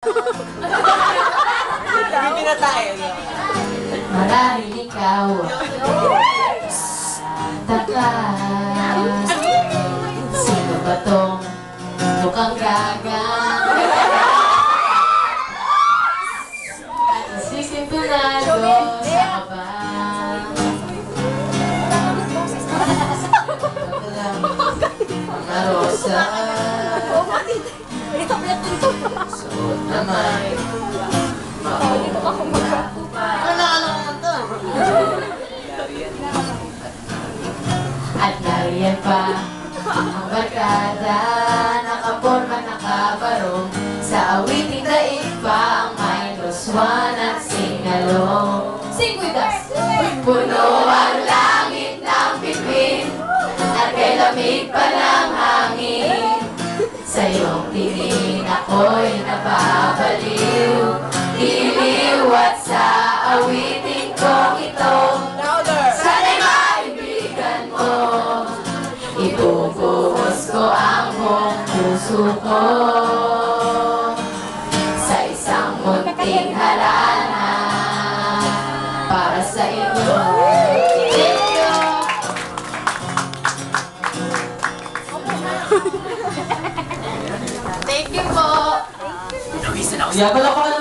Hindi pinatayin. Marahil ikaw takas. Sino ba tong mukhang gaga? At isisimpunado sa kabang. Mga rosa suot naman at nariyan pa ang barkada, nakaporma, nakabarong sa awiting daig pa ang minus one at singalong. Sing with us! Puno ang langit ng bituin at kay lamig pa ng hangin. Sa iyong tingin ako'y nababaliw, iliw at sa awiting kong ito. Sana'y maibigan mo, ibubuhos ko ang buong puso ko sa isang munting harana para sa inyo. Thank you po. Yeah, palakpakan